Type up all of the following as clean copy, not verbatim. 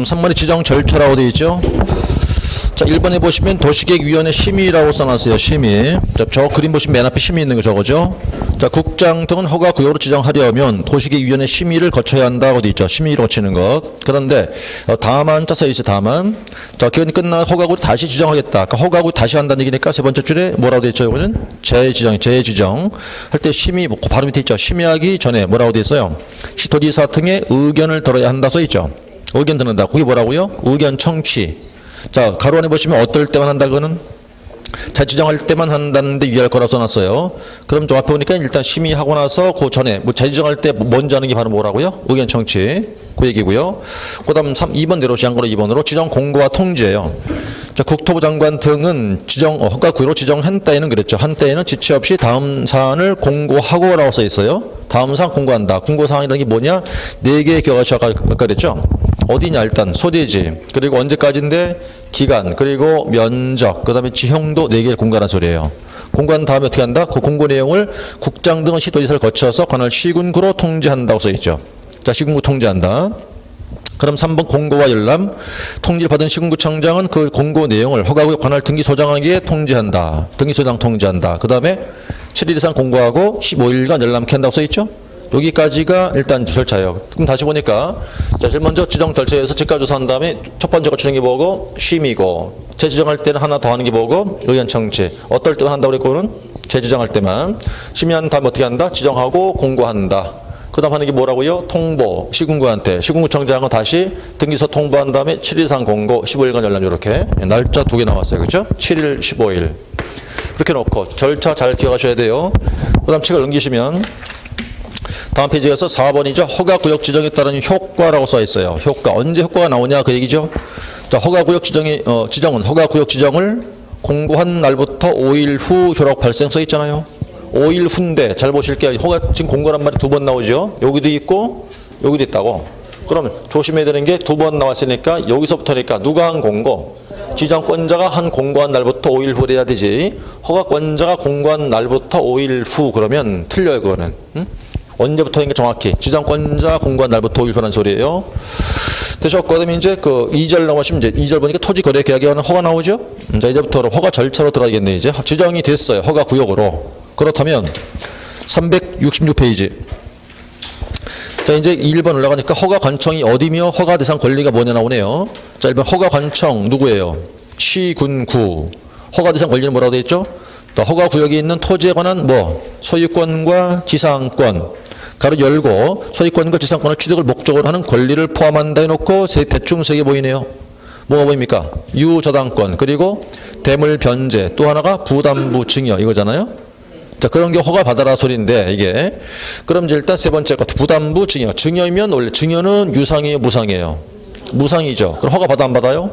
3번에 지정 절차라고 되어 있죠. 자, 1번에 보시면 도시계획위원회 심의라고 써놨어요. 심의. 자, 저 그림 보시면 맨 앞에 심의 있는 거 저거죠. 자, 국장 등은 허가구역으로 지정하려면 도시계획위원회 심의를 거쳐야 한다고 되어 있죠. 심의를 거치는 것. 그런데 다만 짜 써있어요. 다만. 자, 기간이 끝나 허가구역 다시 지정하겠다. 그러니까 허가구역 다시 한다는 얘기니까 세 번째 줄에 뭐라고 되어 있죠. 이거는 재지정. 할 때 심의, 바로 밑에 있죠. 심의하기 전에 뭐라고 되어 있어요. 시도지사 등의 의견을 들어야 한다 써있죠. 의견 듣는다. 그게 뭐라고요? 의견 청취. 자, 가로 안에 보시면 어떨 때만 한다, 그거는? 재지정할 때만 한다는데 위할 거라고 써놨어요. 그럼 좀 앞에 보니까 일단 심의하고 나서 그 전에, 재지정할 때 먼저 하는 게 바로 뭐라고요? 의견 청취. 그 얘기고요. 그 다음 2번 내려오신 거로 2번으로 지정 공고와 통지예요. 자, 국토부 장관 등은 허가구역으로 지정한 때에는 그랬죠. 한 때에는 지체 없이 다음 사안을 공고하고라고 써 있어요. 다음 사안 공고한다. 공고사항이라는 게 뭐냐? 4개의 기억하셔야 그랬죠. 어디냐 일단 소재지 그리고 언제까지인데 기간 그리고 면적 그 다음에 지형도 4개를 공고하는 소리예요. 공고한 다음에 어떻게 한다? 그 공고 내용을 국장 등은 시도지사를 거쳐서 관할 시군구로 통지한다고 써있죠. 자, 시군구 통지한다. 그럼 3번 공고와 열람 통지를 받은 시군구청장은 그 공고 내용을 허가구역 관할 등기소장하기에 통지한다. 등기소장 통지한다. 그 다음에 7일 이상 공고하고 15일간 열람케 한다고 써있죠. 여기까지가 일단 절차예요. 그럼 다시 보니까 자, 제일 먼저 지정 절차에서 직가조사한 다음에 첫 번째 거치는 게 뭐고 심의고 재지정할 때는 하나 더 하는 게 뭐고 의견 청취. 어떨 때만 한다고 그랬고는 재지정할 때만 심의한 다음에 어떻게 한다? 지정하고 공고한다. 그 다음 하는 게 뭐라고요? 통보 시군구한테 시군구청장은 다시 등기소 통보한 다음에 7일 이상 공고 15일간 열람 이렇게 날짜 2개 나왔어요. 그렇죠? 7일 15일 그렇게 놓고 절차 잘 기억하셔야 돼요. 그 다음 책을 넘기시면 다음 페이지에 가서 4번이죠. 허가구역 지정에 따른 효과라고 써 있어요. 효과. 언제 효과가 나오냐 그 얘기죠. 자, 허가구역 지정은 허가구역 지정을 공고한 날부터 5일 후 효력 발생 써 있잖아요. 5일 후인데 잘 보실게요. 허가 지금 공고란 말이 2번 나오죠. 여기도 있고 여기도 있다고. 그럼 조심해야 되는 게 2번 나왔으니까 여기서부터니까 누가 한 공고? 지정권자가 한 공고한 날부터 5일 후에 해야 되지. 허가권자가 공고한 날부터 5일 후 그러면 틀려요 그거는. 응? 언제부터인가 정확히 지정권자 공고한 날부터 5일 후라는 소리예요. 되셨거든요. 이제 그 2절 나오시면 이제 2절 보니까 토지거래계약에는 허가 나오죠. 자, 이제부터 허가 절차로 들어가겠네. 이제 지정이 됐어요. 허가 구역으로. 그렇다면 366페이지. 자, 이제 1번 올라가니까 허가 관청이 어디며 허가 대상 권리가 뭐냐 나오네요. 자, 1번 허가 관청 누구예요? 시군구. 허가 대상 권리는 뭐라고 되어 있죠? 허가 구역에 있는 토지에 관한 소유권과 지상권 가로 열고 소유권과 지상권을 취득을 목적으로 하는 권리를 포함한다 해놓고 대충 3개 보이네요. 뭐가 보입니까? 유저당권 그리고 대물 변제 또 하나가 부담부 증여 이거잖아요. 자, 그런 게 허가 받아라 소리인데 이게 그럼 이제 일단 세 번째 것 부담부 증여. 증여이면 원래 증여는 유상이에요 무상이에요? 무상이죠. 그럼 허가 받아 안 받아요?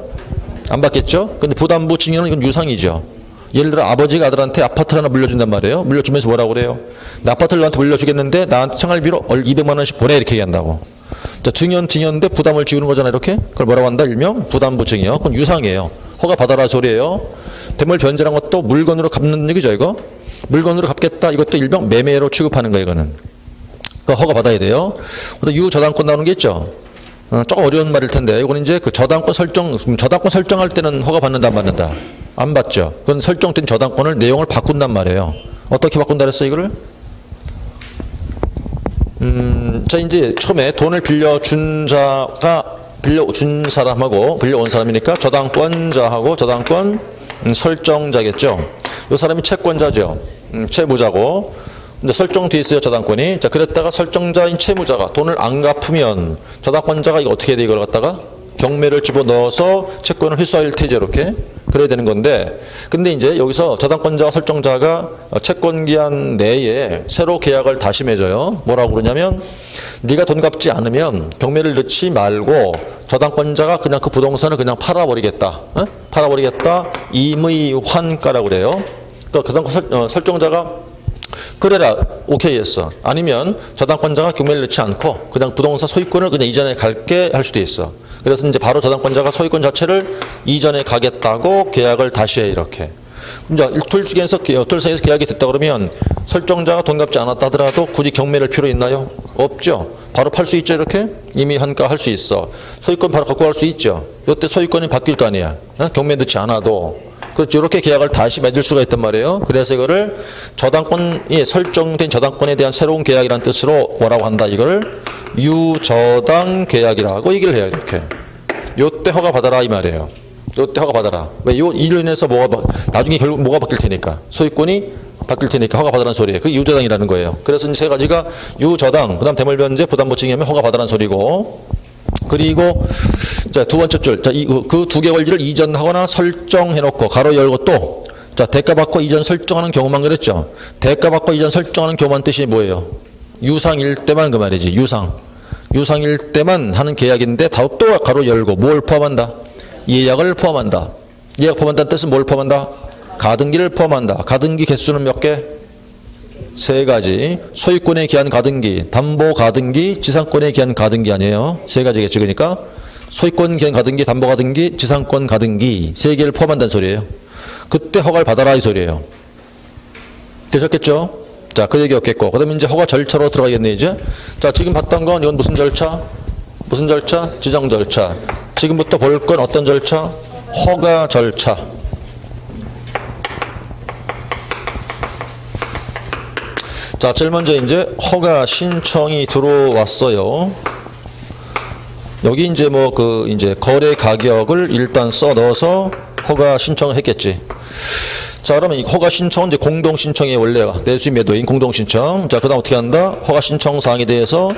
안 받겠죠? 근데 부담부 증여는 이건 유상이죠. 예를 들어 아버지가 아들한테 아파트를 하나 물려준단 말이에요. 물려주면서 뭐라고 그래요? 나 아파트를 너한테 물려주겠는데 나한테 생활비로 200만 원씩 보내 이렇게 얘기한다고. 자, 증여인데 부담을 지우는 거잖아요. 이렇게. 그걸 뭐라고 한다? 일명 부담부 증여. 그건 유상이에요. 허가 받아라 소리예요. 대물 변제란 것도 물건으로 갚는 얘기죠. 이거. 물건으로 갚겠다. 이것도 일명 매매로 취급하는 거예요. 이거는. 그러니까 허가 받아야 돼요. 유저당권 나오는 게 있죠. 조금 어려운 말일 텐데 이거는 이제 그 저당권 설정할 때는 허가 받는다 안 받는다? 안 받죠. 그건 설정된 저당권을 내용을 바꾼단 말이에요. 어떻게 바꾼다 그랬어요 이거를? 자, 이제 처음에 돈을 빌려준 사람하고 빌려온 사람이니까 저당권자하고 저당권 설정자겠죠. 이 사람이 채권자죠. 채무자고. 근데 설정돼 있어요 저당권이. 자, 그랬다가 설정자인 채무자가 돈을 안 갚으면 저당권자가 이거 어떻게 해야 돼? 이걸 갖다가 경매를 집어넣어서 채권을 회수할 테죠. 이렇게. 그래야 되는 건데 근데 이제 여기서 저당권자와 설정자가 채권기한 내에 새로 계약을 다시 맺어요. 뭐라고 그러냐면 네가 돈 갚지 않으면 경매를 넣지 말고 저당권자가 그냥 그 부동산을 그냥 팔아버리겠다. 팔아버리겠다. 임의환가라고 그래요. 그러니까 설정자가 그래라 오케이 했어. 아니면 저당권자가 경매를 넣지 않고 그냥 부동산 소유권을 그냥 이전에 갈게 할 수도 있어. 그래서 이제 바로 저당권자가 소유권 자체를 이전에 가겠다고 계약을 다시 해 이렇게. 이제 둘 사이에서 계약이 됐다 그러면 설정자가 돈 갚지 않았다 하더라도 굳이 경매를 필요 있나요? 없죠. 바로 팔 수 있죠. 이렇게 이미 한가 할 수 있어. 소유권 바로 갖고 갈 수 있죠. 이때 소유권이 바뀔 거 아니야. 경매 넣지 않아도. 그렇죠. 이렇게 계약을 다시 맺을 수가 있단 말이에요. 그래서 이거를 저당권이 설정된 저당권에 대한 새로운 계약이라는 뜻으로 뭐라고 한다. 이걸 유저당 계약이라고 얘기를 해요. 이렇게. 요때 허가 받아라 이 말이에요. 요때 허가 받아라. 왜? 이로 인해서 나중에 결국 뭐가 바뀔 테니까. 소유권이 바뀔 테니까 허가 받아라는 소리예요. 그게 유저당이라는 거예요. 그래서 이제 세 가지가 유저당, 그 다음 대물변제, 부담보증이면 허가 받아라는 소리고, 그리고 자, 두 번째 줄. 자, 그 두 개 권리를 이전하거나 설정해놓고 가로 열고 또 자, 대가 받고 이전 설정하는 경우만 그랬죠. 대가 받고 이전 설정하는 경우만 뜻이 뭐예요? 유상일 때만 그 말이지. 유상일 때만 하는 계약인데 또 가로 열고 뭘 포함한다? 예약을 포함한다. 예약 포함한다는 뜻은 뭘 포함한다? 가등기를 포함한다. 가등기 개수는 몇 개? 세 가지. 소유권에 기한 가등기, 담보 가등기, 지상권에 기한 가등기 아니에요. 세 가지겠지. 그러니까 소유권 기한 가등기, 담보 가등기, 지상권 가등기 세 개를 포함한다는 소리예요. 그때 허가를 받아라 이 소리예요. 되셨겠죠? 자, 그 얘기였겠고. 그 다음에 이제 허가 절차로 들어가겠네 이제. 자, 지금 봤던 건 이건 무슨 절차? 무슨 절차? 지정 절차. 지금부터 볼 건 어떤 절차? 허가 절차. 자, 제일 먼저 이제 허가 신청이 들어왔어요. 여기 이제 이제 거래 가격을 일단 써 넣어서 허가 신청을 했겠지. 자, 그러면 이 허가 신청은 이제 공동 신청이 원래가 내수인 매도인 공동 신청. 자, 그다음 어떻게 한다? 허가 신청 사항에 대해서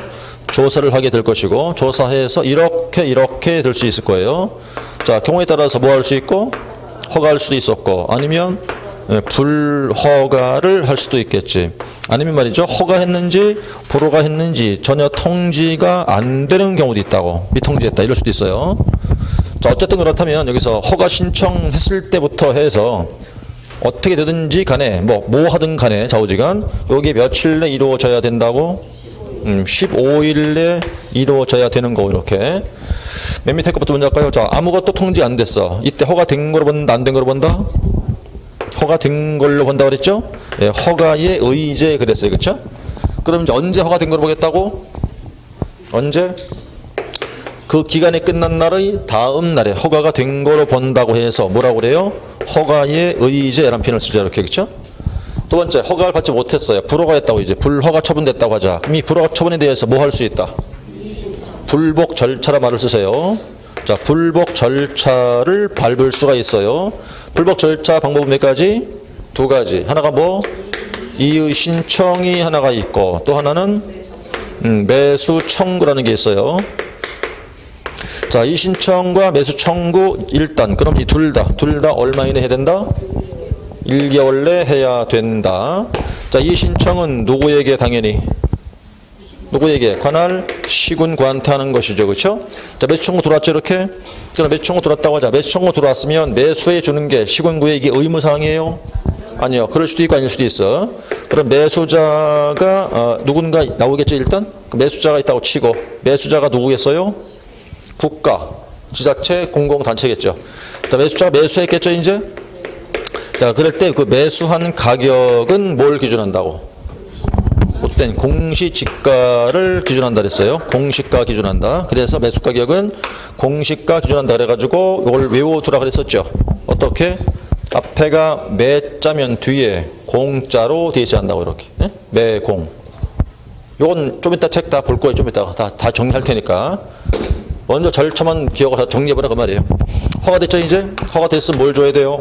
조사를 하게 될 것이고, 조사해서 이렇게 될 수 있을 거예요. 자, 경우에 따라서 뭐 할 수 있고, 허가할 수도 있었고, 아니면 불허가를 할 수도 있겠지. 아니면 말이죠. 허가했는지 불허가 했는지 전혀 통지가 안 되는 경우도 있다고. 미통지했다 이럴 수도 있어요. 자, 어쨌든 그렇다면 여기서 허가 신청했을 때부터 해서 어떻게 되든지 간에 뭐 하든 간에 좌우지간 여기 며칠 내 이루어져야 된다고? 15일 내 이루어져야 되는 거 이렇게. 맨 밑에 것부터 먼저 할까요? 자, 아무것도 통지 안 됐어. 이때 허가된 거로 본다 안 된 거로 본다? 허가된 걸로 본다 그랬죠? 예, 허가의 의제 그랬어요. 그렇죠? 그럼 이제 언제 허가된 걸로 보겠다고? 언제? 그 기간이 끝난 날의 다음 날에 허가가 된 거로 본다고 해서 뭐라고 그래요? 허가의 의제라는 표현을 쓰죠. 이렇게. 그렇죠? 두 번째, 허가를 받지 못했어요. 불허가했다고 이제 불허가 처분됐다고 하자. 그럼 이 불허가 처분에 대해서 뭐 할 수 있다? 불복 절차라 말을 쓰세요. 자, 불복 절차를 밟을 수가 있어요. 불복 절차 방법은 몇 가지? 두 가지. 하나가 뭐? 이의 신청이 하나가 있고 또 하나는 매수 청구라는 게 있어요. 자, 이 신청과 매수 청구 일단 그럼 이 둘 다 얼마 이내 해야 된다? 1개월 내 해야 된다. 자, 이 신청은 누구에게 당연히? 누구에게? 관할 시군구한테 하는 것이죠. 그렇죠? 자, 매수 청구 들어왔죠. 이렇게? 그럼 매수 청구 들어왔다고 하자. 매수 청구 들어왔으면 매수해 주는 게 시군구에 이게 의무사항이에요? 아니요. 그럴 수도 있고 아닐 수도 있어. 그럼 매수자가 누군가 나오겠죠. 일단? 그 매수자가 있다고 치고 매수자가 누구겠어요? 국가, 지자체, 공공단체겠죠. 자, 매수자가 매수했겠죠. 이제? 자, 그럴 때 그 매수한 가격은 뭘 기준한다고? 못된 공시지가를 기준한다 그랬어요. 공시가 기준한다. 그래서 매수 가격은 공시가 기준한다 그래가지고 이걸 외워두라 그랬었죠. 어떻게? 앞에가 매자면 뒤에 공자로 돼 있어야 한다고 이렇게. 네? 매공. 요건 좀 이따 책 다 볼 거예요. 좀 이따가 다 정리할 테니까. 먼저 절차만 기억을 다 정리해보라 그 말이에요. 허가됐죠 이제? 허가됐으면 뭘 줘야 돼요?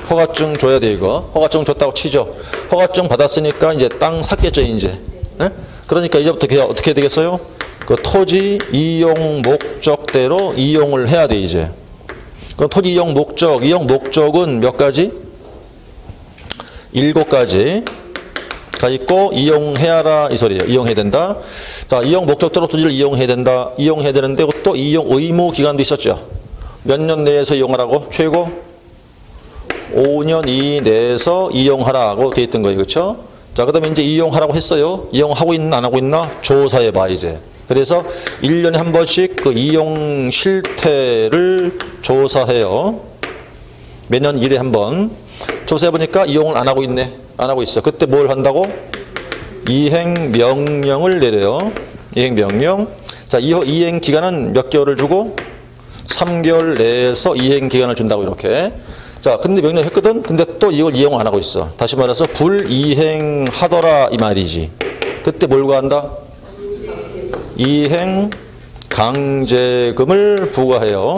허가증 줘야 돼 이거. 허가증 줬다고 치죠. 허가증 받았으니까 이제 땅 샀겠죠 이제. 네? 그러니까 이제부터 어떻게 되겠어요? 그 토지 이용 목적대로 이용을 해야 돼 이제. 그럼 토지 이용 목적은 몇 가지? 7가지가 있고 이용해야라 이 소리예요. 이용해야 된다. 자, 이용 목적대로 토지를 이용해야 된다. 이용해야 되는데 또 이용 의무 기간도 있었죠. 몇 년 내에서 이용하라고? 최고 5년 이내에서 이용하라고 돼 있던 거예요. 그렇죠? 자, 그다음에 이제 이용하라고 했어요. 이용하고 있나 안 하고 있나 조사해 봐 이제. 그래서 1년에 한 번씩 그 이용 실태를 조사해요. 매년 1회 한 번. 조사해 보니까 이용을 안 하고 있네. 안 하고 있어. 그때 뭘 한다고? 이행 명령을 내려요. 이행 명령. 자, 이행 기간은 몇 개월을 주고? 3개월 내에서 이행 기간을 준다고 이렇게. 자, 근데 명령 했거든? 근데 또 이걸 이용 안 하고 있어. 다시 말해서 불이행하더라 이 말이지. 그때 뭘 구한다? 이행 강제금을 부과해요.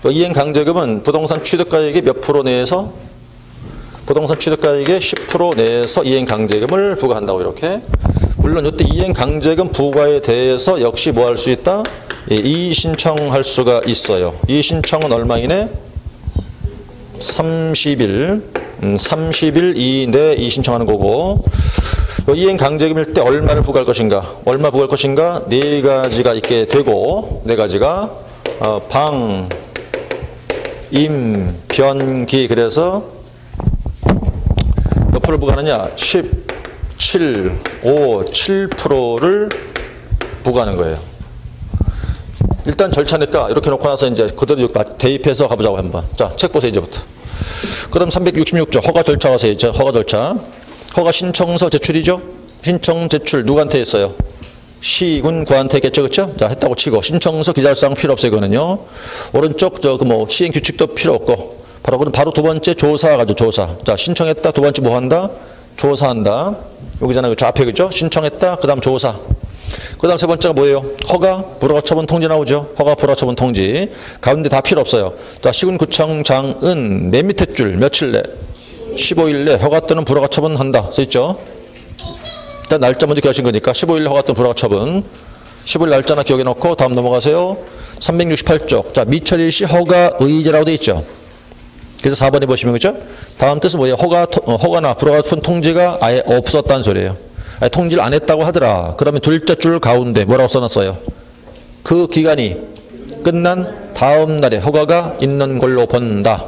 이행 강제금은 부동산 취득가액의 몇 프로 내에서? 부동산 취득가액의 10% 내에서 이행 강제금을 부과한다고 이렇게. 물론 이때 이행 강제금 부과에 대해서 역시 뭐 할 수 있다? 예, 이의 신청할 수가 있어요. 이의 신청은 얼마 이내? 30일. 30일 이내에 이의 신청하는 거고. 이행 강제금일 때 얼마를 부과할 것인가? 얼마 부과할 것인가? 네 가지가 있게 되고, 네 가지가 방, 임, 변기. 그래서 몇 프로 부과하느냐? 17, 5, 7%를 부과하는 거예요. 일단 절차니까 이렇게 놓고 나서 이제 그대로 대입해서 가보자고 한번. 자, 책 보세요, 이제부터. 그럼 366조 허가 절차 가세요. 이제 허가 절차. 허가 신청서 제출이죠? 신청 제출 누구한테 했어요? 시군구한테 했겠죠, 그렇죠? 자, 했다고 치고 신청서 기잘사항 필요 없어요, 이거는요. 오른쪽 시행 규칙도 필요 없고 바로 두 번째 조사 가죠, 조사. 자, 신청했다. 두 번째 뭐 한다? 조사한다. 여기잖아요, 저 앞에 그죠? 신청했다. 그다음 조사. 그다음 세 번째가 뭐예요? 허가, 불허가 처분 통지 나오죠. 허가, 불허가 처분 통지. 가운데 다 필요 없어요. 자, 시군구청장은 맨 밑에 줄 며칠 내? 15일 내 허가 또는 불허가 처분한다. 써있죠? 일단 날짜 먼저 기하신 거니까 15일 허가 또는 불허가 처분. 15일 날짜나 기억해 놓고 다음 넘어가세요. 368쪽. 자, 미처리 시 허가 의제라고 돼 있죠. 그래서 4번에 보시면 그죠? 다음 뜻은 뭐예요? 허가나 불허가 처분 통지가 아예 없었다는 소리예요. 아니, 통지를 안 했다고 하더라. 그러면 둘째 줄 가운데 뭐라고 써놨어요? 그 기간이 끝난 다음 날에 허가가 있는 걸로 본다.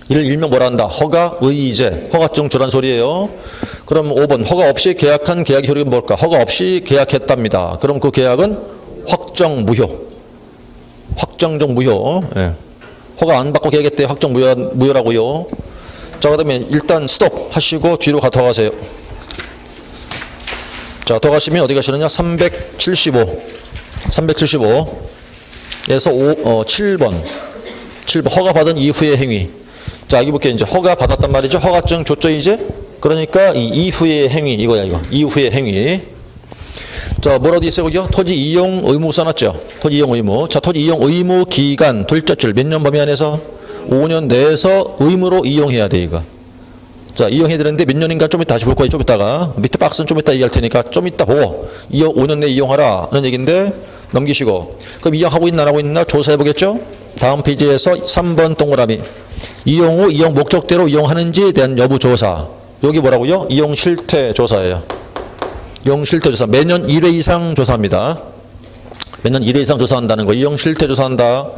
이를 일명 뭐라 한다? 허가 의제, 허가증 주란 소리예요. 그럼 5번 허가 없이 계약한 계약의 효력은 뭘까? 허가 없이 계약했답니다. 그럼 그 계약은 확정 무효. 확정적 무효. 예. 허가 안 받고 계약했대. 확정 무효라고요. 자, 그다음에 일단 스톱 하시고 뒤로 더 가세요. 자, 더 가시면 어디 가시느냐? 375. 375에서 7번. 7번 허가 받은 이후의 행위. 자, 여기 볼게요. 이제 허가 받았단 말이죠. 허가증 줬죠, 이제. 그러니까 이 이후의 행위 이거야, 이거. 이후의 행위. 자, 뭐라고 돼 있어요, 그죠? 토지 이용 의무 써놨죠. 토지 이용 의무. 자, 토지 이용 의무 기간 둘째 줄 몇 년 범위 안에서 5년 내에서 의무로 이용해야 돼, 이거. 자, 이용해야 되는데 몇 년인가 좀 이따 다시 볼 거예요, 좀 이따가. 밑에 박스는 좀 이따 얘기할 테니까 좀 이따 보고 5년 내에 이용하라 는 얘기인데 넘기시고. 그럼 이용하고 있나 안 하고 있나 조사해 보겠죠? 다음 페이지에서 3번 동그라미. 이용 후 이용 목적대로 이용하는지에 대한 여부 조사. 여기 뭐라고요? 이용 실태 조사예요. 이용 실태 조사. 매년 1회 이상 조사합니다. 매년 1회 이상 조사한다는 거. 이용 실태 조사한다.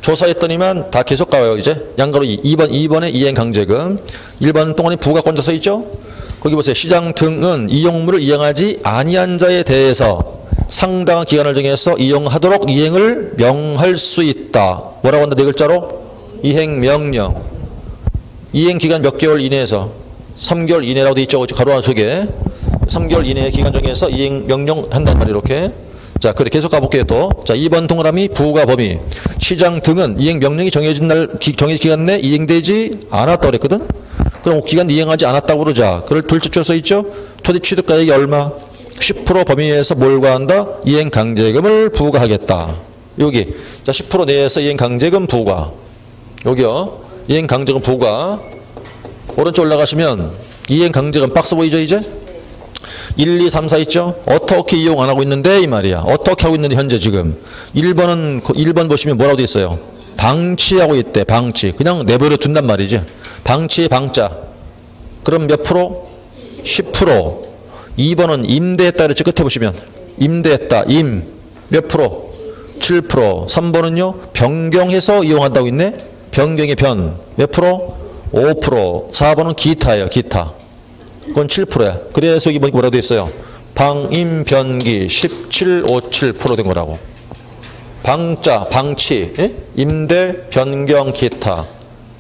조사했더니만 다 계속 가요, 이제. 양가로 2번에 이행 강제금. 1번 동안에 부가권자 써 있죠? 거기 보세요. 시장 등은 이용물을 이용하지 아니한 자에 대해서 상당한 기간을 정해서 이용하도록 이행을 명할 수 있다. 뭐라고 한다? 네 글자로? 이행 명령. 이행 기간 몇 개월 이내에서 3개월 이내라고 돼 있죠. 가로 안 속에 3개월 이내의 기간 정해서 이행 명령 한단 말이에요. 이렇게. 자, 그래 계속 가볼게요. 또. 자, 2번 동그라미 부가 범위. 시장 등은 이행 명령이 정해진 기간 내 이행되지 않았다고 그랬거든. 그럼 기간 이행하지 않았다고 그러자. 그걸 둘째 줄 써 있죠. 토지 취득가액이 얼마? 10% 범위에서 뭘 과한다? 이행 강제금을 부과하겠다. 여기. 자, 10% 내에서 이행 강제금 부과. 여기요. 이행 강제금 부과. 오른쪽 올라가시면 이행 강제금 박스 보이죠, 이제? 1, 2, 3, 4 있죠? 어떻게 이용 안 하고 있는데 이 말이야. 어떻게 하고 있는데 현재 지금. 1번 보시면 뭐라고 돼 있어요? 방치하고 있대. 방치. 그냥 내버려 둔단 말이지. 방치의 방자. 그럼 몇 프로? 10%. 2번은 임대했다 그랬죠. 끝에 보시면. 임대했다. 임. 몇 프로? 7%. 3번은요. 변경해서 이용한다고 있네. 변경의 변. 몇 프로? 5%. 4번은 기타예요. 기타. 그건 7%야. 그래서 여기 뭐라고 돼 있어요? 방임 변기 1757% 된 거라고. 방자, 방치, 예? 임대, 변경, 기타.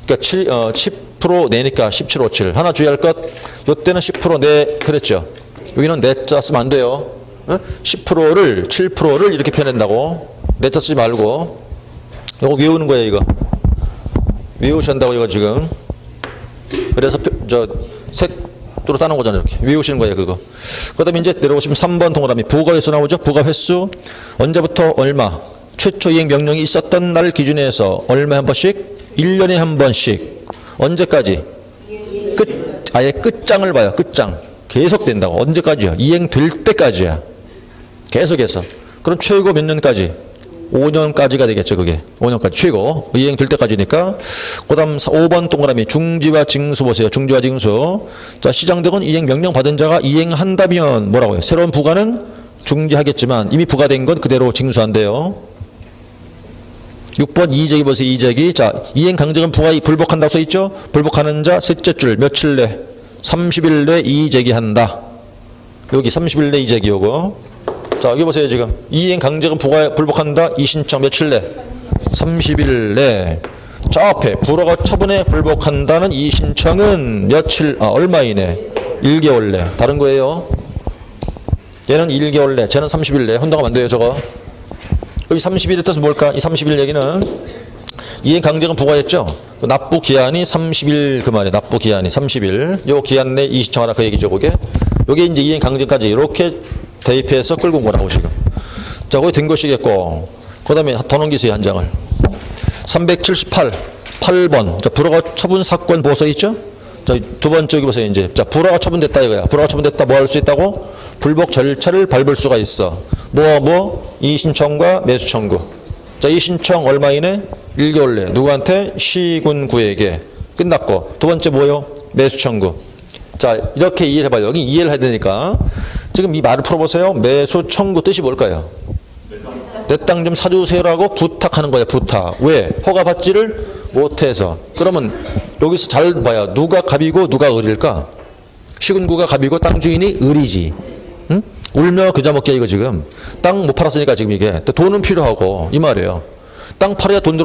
그러니까 10% 내니까 1757. 하나 주의할 것, 요때는 10% 내, 그랬죠. 여기는 내자 쓰면 안 돼요. 10%를, 7%를 이렇게 표현한다고. 내자 쓰지 말고. 이거 외우는 거예요, 이거. 외우셔야 한다고, 이거 지금. 그래서, 색도로 따는 거잖아요, 이렇게. 외우시는 거예요, 그거. 그 다음에 이제 내려오시면 3번 동그라미. 부가 횟수 나오죠? 부가 횟수. 언제부터 얼마? 최초 이행 명령이 있었던 날 기준에서 얼마에 한 번씩? 1년에 한 번씩. 언제까지? 아예 끝장을 봐요, 끝장. 계속 된다고. 언제까지요? 이행될 때까지야. 계속해서. 그럼 최고 몇 년까지? 5년까지가 되겠죠, 그게. 5년까지. 최고. 이행될 때까지니까. 그 다음 5번 동그라미. 중지와 징수 보세요. 중지와 징수. 자, 시장 등은 이행 명령 받은 자가 이행한다면 뭐라고요? 새로운 부가는 중지하겠지만 이미 부과된 건 그대로 징수한대요. 6번 이의제기 보세요. 이의제기. 자, 이행 강제금 부가 불복한다고 써있죠? 불복하는 자 셋째 줄 며칠 내? 30일 내 이의제기한다. 여기 30일 내 이의제기 요거. 자, 여기 보세요. 지금 이행 강제금 부가 불복한다. 이 신청 며칠 내? 30일 내. 저 앞에 불허가 처분에 불복한다는 이 신청은 며칠, 얼마 이내? 1개월 내. 다른 거예요. 얘는 1개월 내, 쟤는 30일 내. 혼동하면 안 돼요, 저거. 여기 30일의 뜻은 뭘까? 이 30일 얘기는 이행 강제금 부과했죠? 납부 기한이 30일 그 말이에요. 납부 기한이 30일. 요 기한 내 이의신청하라 그 얘기죠, 그게. 요게 이제 이행 강제까지 이렇게 대입해서 끌고 온 거라고 지금. 자, 거기 된 것이겠고. 그 다음에 더 넘기세요, 한 장을. 378, 8번. 자, 불허가 처분 사건 보고서 있죠? 자, 두 번째 여기 보세요, 이제. 자, 불허가 처분됐다 이거야. 불허가 처분됐다 뭐 할 수 있다고? 불복 절차를 밟을 수가 있어. 이의신청과 매수청구. 자, 이의신청 얼마 이내? 1개월 내. 누구한테? 시군구에게. 끝났고. 두 번째 뭐요? 매수청구. 자, 이렇게 이해를 해봐요. 여기 이해를 해야 되니까. 지금 이 말을 풀어보세요. 매수청구 뜻이 뭘까요? 내 땅 좀 사주세요라고 부탁하는 거예요. 부탁. 왜? 허가받지를 못해서. 그러면 여기서 잘 봐요. 누가 갑이고 누가 을일까? 시군구가 갑이고 땅 주인이 을이지. 응? 울며 겨자 먹게 이거 지금. 땅 못 팔았으니까 지금 이게. 또 돈은 필요하고 이 말이에요. 땅 팔아야 돈이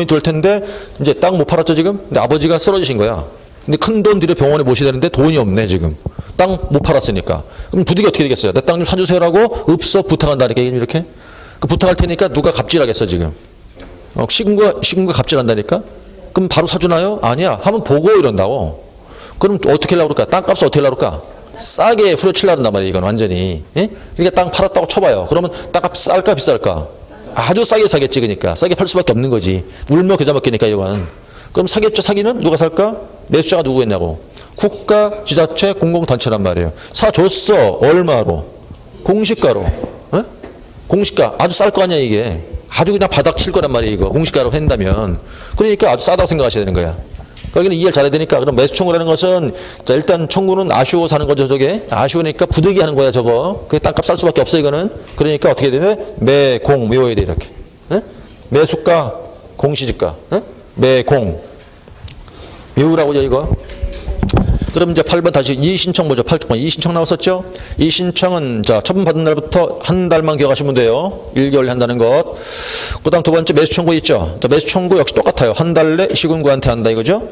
들 텐데 이제 땅 못 팔았죠 지금. 근데 아버지가 쓰러지신 거야. 근데 큰 돈 들여 병원에 모셔야 되는데 돈이 없네 지금. 땅 못 팔았으니까. 그럼 부득이 어떻게 되겠어요? 내 땅 좀 사주세요라고 읍서 부탁한다니까 이렇게. 그 부탁할 테니까 누가 갑질하겠어 지금. 시군구가 갑질한다니까. 그럼 바로 사주나요? 아니야. 한번 보고 이런다고. 그럼 어떻게 하려고 그럴까? 땅값을 어떻게 하려고 그럴까? 싸게 후려치려고 한단 말이에요. 이건 완전히. 예? 그러니까 땅 팔았다고 쳐봐요. 그러면 땅값 쌀까 비쌀까? 아주 싸게 사겠지. 그러니까 싸게 팔 수밖에 없는 거지. 울며 겨자 먹기니까 이건. 그럼 사겠죠. 사기는 누가 살까? 매수자가 누구겠냐고. 국가, 지자체, 공공단체란 말이에요. 사줬어. 얼마로? 공시가로. 예? 공시가 아주 쌀 거 아니야 이게. 아주 그냥 바닥 칠 거란 말이에요 이거. 공시가로 한다면. 그러니까 아주 싸다고 생각하셔야 되는 거야. 거기는 이해를 잘해야 되니까. 그럼 매수청구라는 것은 자 일단 청구는 아쉬워 사는 거죠 저게. 아쉬우니까 부득이 하는 거야 저거. 그게 땅값 쌀 수밖에 없어 이거는. 그러니까 어떻게 되냐? 매공 외워야 돼 이렇게. 에? 매수가 공시지가. 에? 매공 외우라고요 이거. 그럼 이제 8번 다시 이의신청 보죠. 8번 이의신청 나왔었죠? 이의신청은 자 처분받은 날부터 한 달만 기억하시면 돼요. 1개월 한다는 것. 그 다음 두 번째 매수청구 있죠? 자 매수청구 역시 똑같아요. 한 달 내 시군구한테 한다 이거죠?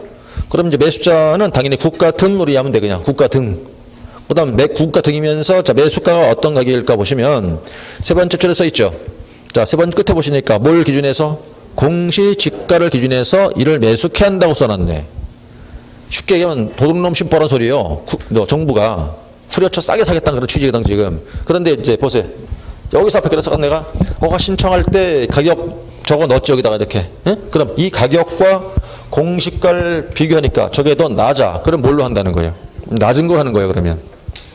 그럼 이제 매수자는 당연히 국가 등으로 이해하면 돼 그냥. 국가 등. 그 다음 국가 등이면서 자 매수가가 어떤 가격일까 보시면 세 번째 줄에 써 있죠? 자 세 번째 끝에 보시니까 뭘 기준해서? 공시지가를 기준해서 이를 매수케 한다고 써놨네. 쉽게 얘기하면 도둑놈 심보란 소리예요. 정부가 후려쳐 싸게 사겠다는 그런 취지거든 지금. 그런데 이제 보세요. 여기서 앞에 그래서 내가 허가 신청할 때 가격 적어 넣었지 여기다가 이렇게. 에? 그럼 이 가격과 공시가를 비교하니까 저게 더 낮아. 그럼 뭘로 한다는 거예요? 낮은 걸 하는 거예요 그러면.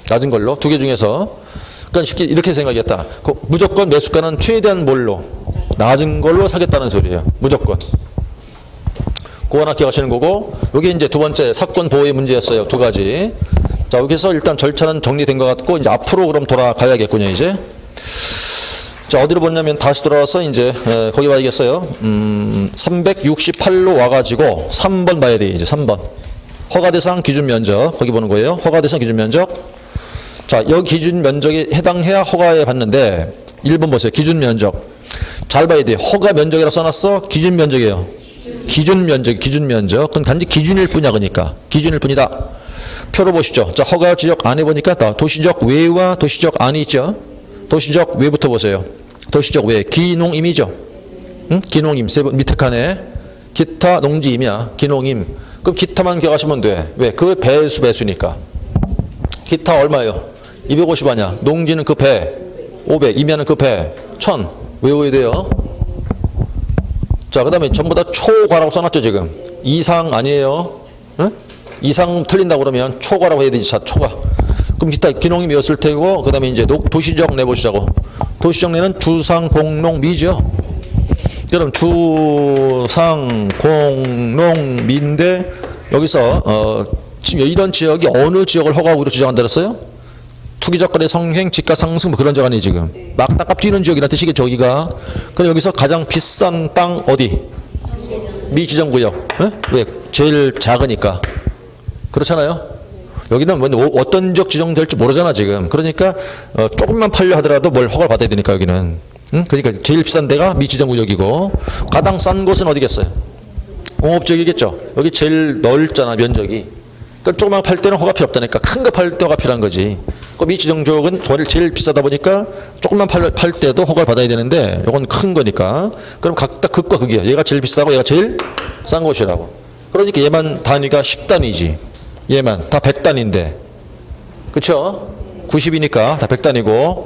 낮은 걸로 두 개 중에서. 그러니까 쉽게 이렇게 생각했다. 무조건 매수가는 최대한 뭘로? 낮은 걸로 사겠다는 소리예요. 무조건. 그거 하나 기억하시는 거고. 여기 이제 두 번째 사건 보호의 문제였어요. 두 가지. 자 여기서 일단 절차는 정리된 것 같고 이제 앞으로 그럼 돌아가야겠군요 이제. 자 어디로 보냐면 다시 돌아와서 이제 거기 봐야겠어요. 368로 와가지고 3번 봐야 돼 이제 3번. 허가대상 기준 면적 거기 보는 거예요. 허가대상 기준 면적. 자 여기 기준 면적에 해당해야 허가에 받는데 1번 보세요. 기준 면적. 잘 봐야 돼. 허가 면적이라고 써놨어. 기준 면적이에요. 기준 면적. 그건 단지 기준일 뿐이야, 그러니까. 기준일 뿐이다. 표로 보시죠. 자, 허가 지역 안에 보니까 도시적 외와 도시적 안이 있죠. 도시적 외부터 보세요. 도시적 외. 기농임이죠. 응? 기농임. 밑에 칸에. 기타 농지임이야. 기농임. 그럼 기타만 기억하시면 돼. 왜? 그 배수니까. 기타 얼마예요? 250 아니야. 농지는 그 배. 500. 임야는 그 배. 1000. 외워야 돼요. 자, 그 다음에 전부 다 초과라고 써놨죠, 지금. 이상 아니에요. 응? 이상 틀린다고 그러면 초과라고 해야 되지, 자, 초과. 그럼 기타 기농임이었을 테고, 그 다음에 이제 도시적 내보시자고. 도시적 내는 주상, 공농, 미죠. 그럼 주상, 공농, 미인데, 여기서, 지금 이런 지역이 어느 지역을 허가구로 지정한다 그랬어요? 투기적 거래 성행, 집가 상승 뭐 그런 적 아니에요, 지금. 막 땅값 뛰는 지역이라는 뜻이겠죠, 여기가. 그럼 여기서 가장 비싼 땅 어디? 미지정구역. 왜? 제일 작으니까. 그렇잖아요? 여기는 뭐 어떤 지역 지정될지 모르잖아, 지금. 그러니까 조금만 팔려 하더라도 뭘 허가를 받아야 되니까, 여기는. 응? 그러니까 제일 비싼 데가 미지정구역이고, 가장 싼 곳은 어디겠어요? 공업지역이겠죠. 여기 제일 넓잖아, 면적이. 그러니까 조그만 팔 때는 허가 필요 없다니까. 큰 거 팔 때 허가 필요한 거지. 그 미지정구역은 제일 비싸다 보니까 조금만 팔 때도 허가를 받아야 되는데, 이건 큰 거니까. 그럼 각각 극과 극이야. 얘가 제일 비싸고 얘가 제일 싼 곳이라고. 그러니까 얘만 단위가 10단위지. 얘만 다 100단위인데. 그쵸? 90이니까 다 100단위고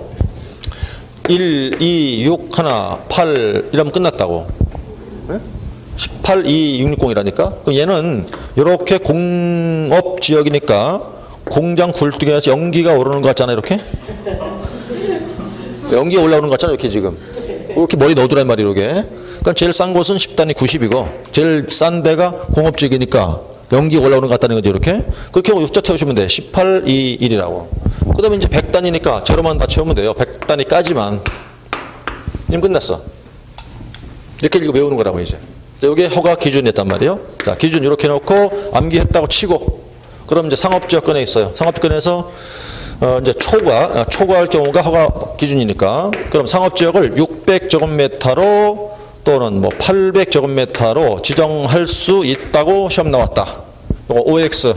1, 2, 6, 1, 8 이러면 끝났다고. 18, 2, 660이라니까. 그럼 얘는 이렇게 공업지역이니까 공장 굴뚝에서 연기가 오르는 것 같잖아, 이렇게. 연기가 올라오는 것 같잖아, 이렇게 지금. 이렇게 머리 넣어두란 말이야, 이렇게. 그러니까 제일 싼 곳은 10단위 90이고 제일 싼 데가 공업지역이니까 연기가 올라오는 것 같다는 거지, 이렇게. 그렇게 하고 6자 채우시면 돼. 18, 2, 1이라고. 그 다음에 이제 100단위니까 제로만 다 채우면 돼요. 100단위까지만. 님 끝났어. 이렇게 이거 외우는 거라고, 이제. 자, 이게 허가 기준이었단 말이에요. 자, 기준 이렇게 놓고 암기했다고 치고, 그럼 이제 상업지역권에 있어요. 상업지역권에서 이제 초과할 경우가 허가 기준이니까, 그럼 상업지역을 600제곱미터로 또는 뭐 800제곱미터로 지정할 수 있다고 시험 나왔다. 이거 OX.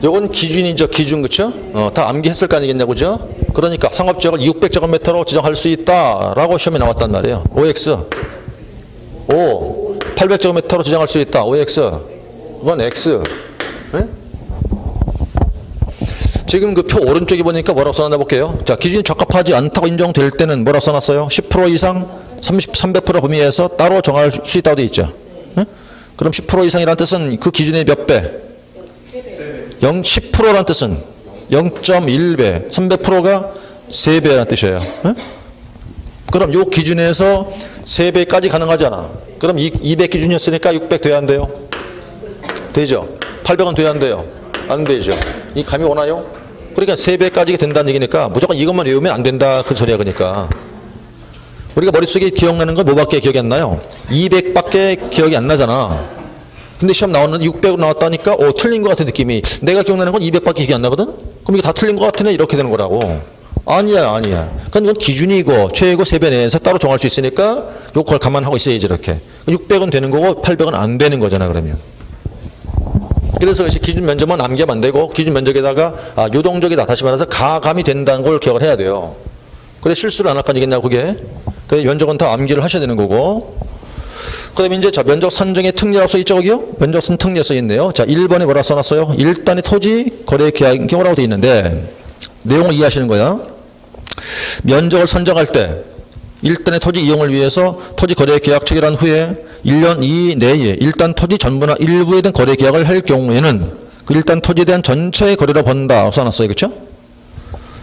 요건 기준이죠, 기준, 그쵸? 다 암기했을 거 아니겠냐고, 그죠? 그러니까 상업지역을 600제곱미터로 지정할 수 있다라고 시험에 나왔단 말이에요. OX. 800제곱미터로 지정할 수 있다. OX. 이건 X. 네? 지금 그 표 오른쪽에 보니까 뭐라고 써놨나 볼게요. 자, 기준이 적합하지 않다고 인정될 때는 뭐라고 써놨어요? 10% 이상 300% 범위에서 따로 정할 수 있다고 되어 있죠. 네? 그럼 10% 이상이라는 뜻은 그 기준의 몇 배? 10%라는 뜻은 0.1배, 300%가 3배라는 뜻이에요. 네? 그럼 이 기준에서 3배까지 가능하잖아. 그럼 200 기준이었으니까 600 돼야 안 돼요? 되죠. 800은 돼야 안 돼요? 안 되죠. 이 감이 오나요? 그러니까 3배까지 된다는 얘기니까 무조건 이것만 외우면 안 된다, 그 소리야. 그러니까 우리가 머릿속에 기억나는 건 뭐밖에 기억이 안 나요? 200밖에 기억이 안 나잖아. 근데 시험 나왔는데 600으로 나왔다니까 틀린 것 같은 느낌이. 내가 기억나는 건 200밖에 기억이 안 나거든? 그럼 이게 다 틀린 것 같으네, 이렇게 되는 거라고. 아니야. 그러니까 이건 기준이고 최고 3배 내에서 따로 정할 수 있으니까 요걸 감안하고 있어야지, 이렇게. 600은 되는 거고 800은 안 되는 거잖아, 그러면. 그래서 기준 면적만 암기하면 안 되고, 기준 면적에다가 유동적이다, 다시 말해서 가감이 된다는 걸 기억을 해야 돼요. 그래 실수를 안 할 거 아니겠냐, 그게. 그래 면적은 다 암기를 하셔야 되는 거고. 그 다음에 이제 면적 산정의 특례라고 써있죠, 거기요? 면적 산 특례 써있네요. 자, 1번에 뭐라 써놨어요? 1단의 토지 거래 계약 경우라고 되어 있는데, 내용을 이해하시는 거야. 면적을 선정할 때 1단의 토지 이용을 위해서 토지 거래 계약 체결한 후에 1년 이내에 일단 토지 전부나 일부에 대한 거래 계약을 할 경우에는 그 일단 토지에 대한 전체의 거래로 본다 써놨어요. 그렇죠?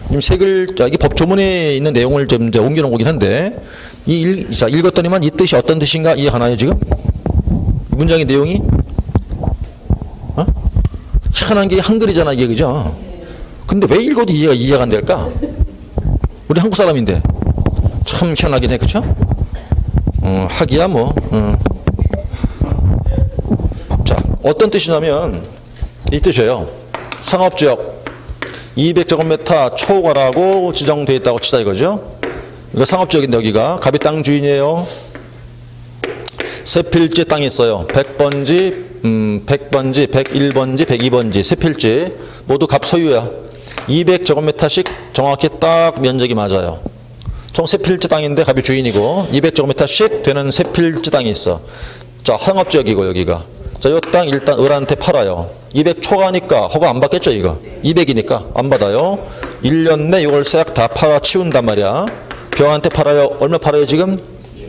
지금 세 글자, 이게 법조문에 있는 내용을 좀 이제 옮겨놓은 거긴 한데, 자, 읽었더니만 이 뜻이 어떤 뜻인가 이해가나요, 지금? 이 문장의 내용이? 희한한 게 한글이잖아, 이게, 그죠? 근데 왜 읽어도 이해가 안 될까? 우리 한국 사람인데. 참 희한하긴 해, 그쵸? 하기야 뭐. 자, 어떤 뜻이냐면 이 뜻이에요. 상업지역 200제곱미터 초과라고 지정되어 있다고 치자, 이거죠. 이거 상업지역인데 여기가 갑이 땅 주인이에요. 세 필지 땅이 있어요. 100번지, 100번지, 101번지, 102번지 세 필지 모두 갑 소유야. 200제곱미터씩 정확히 딱 면적이 맞아요. 총 세 필지 땅인데 갑이 주인이고 200제곱미터씩 되는 세 필지 땅이 있어. 자, 상업지역이고 여기가. 자, 이 땅 일단 을한테 팔아요. 200 초과니까 허가 안 받겠죠 이거. 200이니까 안 받아요. 1년 내 이걸 싹 다 팔아 치운단 말이야. 병한테 팔아요. 얼마 팔아요 지금?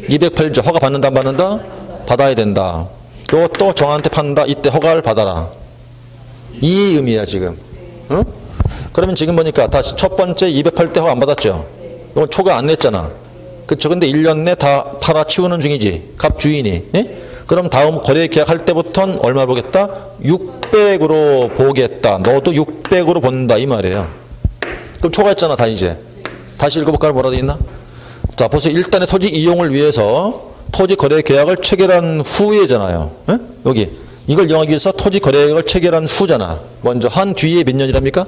200 팔죠. 허가 받는다 안 받는다? 받아야 된다. 요것도 정한테 판다. 이때 허가를 받아라. 이 의미야 지금. 응? 그러면 지금 보니까 다시 첫 번째 200 팔 때 허가 안 받았죠. 이건 초과 안 냈잖아. 그쵸? 근데 1년 내 다 팔아 치우는 중이지. 갑 주인이. 예? 그럼 다음 거래 계약할 때부터는 얼마 보겠다? 600으로 보겠다. 너도 600으로 본다 이 말이에요. 그럼 초과했잖아 다 이제. 다시 읽어볼까요? 뭐라도 있나? 자, 보세요. 일단의 토지 이용을 위해서 토지 거래 계약을 체결한 후에잖아요. 에? 여기 이걸 이용하기 위해서 토지 거래 계약을 체결한 후잖아. 먼저 한 뒤에 몇 년이랍니까?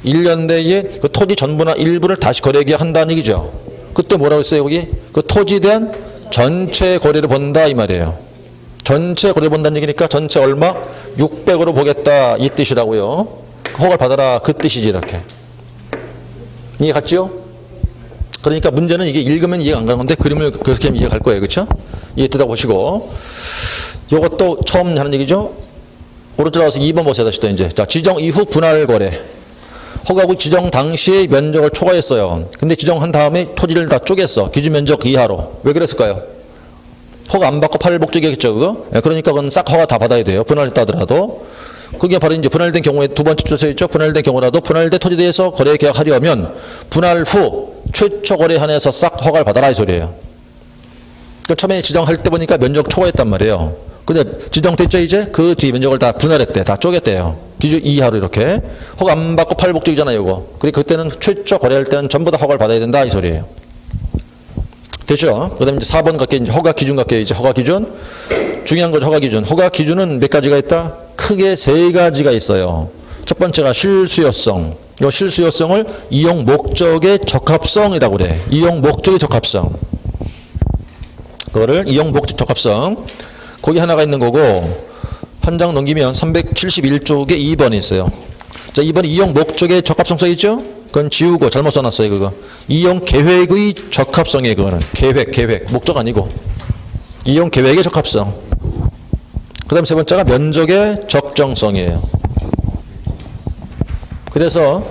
1년 내에 그 토지 전부나 일부를 다시 거래 계약한다는 얘기죠. 그때 뭐라고 했어요 여기? 그 토지에 대한 전체 거래를 본다 이 말이에요. 전체 거래를 본다는 얘기니까 전체 얼마? 600으로 보겠다 이 뜻이라고요. 허가를 받아라 그 뜻이지 이렇게. 이해 갔죠? 그러니까 문제는 이게 읽으면 이해가 안 가는 건데 그림을 그렇게 하면 이해가 갈 거예요. 그렇죠? 이해 뜯어 보시고. 이것도 처음 하는 얘기죠. 오른쪽 나와서 2번 보세요. 다시 또 이제. 자, 지정 이후 분할 거래. 허가구 지정 당시에 면적을 초과했어요. 근데 지정한 다음에 토지를 다 쪼갰어. 기준 면적 이하로. 왜 그랬을까요? 허가 안 받고 팔 목적이겠죠, 그거? 네, 그러니까 그건 싹 허가 다 받아야 돼요. 분할했다 하더라도. 그게 바로 이제 분할된 경우에 두 번째 줄에 써 있죠. 분할된 경우라도 분할된 토지에 대해서 거래 계약하려면 분할 후 최초 거래 한해서 싹 허가를 받아라 이 소리예요. 그러니까 처음에 지정할 때 보니까 면적 초과했단 말이에요. 근데 지정됐죠 이제? 그 뒤에 면적을 다 분할했대. 다 쪼갰대요. 기준 이하로 이렇게. 허가 안 받고 팔 목적이잖아요, 이거. 그리고 그때는 최초 거래할 때는 전부 다 허가를 받아야 된다 이 소리예요. 됐죠? 그 다음에 이제 4번 갈게요. 이제 허가 기준 갈게요. 이제 허가 기준. 중요한 거죠, 허가 기준. 허가 기준은 몇 가지가 있다? 크게 세 가지가 있어요. 첫 번째가 실수요성. 이 실수요성을 이용 목적의 적합성이라고 그래. 이용 목적의 적합성. 그거를 이용 목적 적합성. 거기 하나가 있는 거고, 한 장 넘기면 371쪽에 2번이 있어요. 자, 2번이 이용 목적의 적합성 써 있죠? 그건 지우고 잘못 써놨어요, 그거. 이용 계획의 적합성이에요, 그거는. 계획. 목적 아니고. 이용 계획의 적합성. 그 다음 세 번째가 면적의 적정성이에요. 그래서,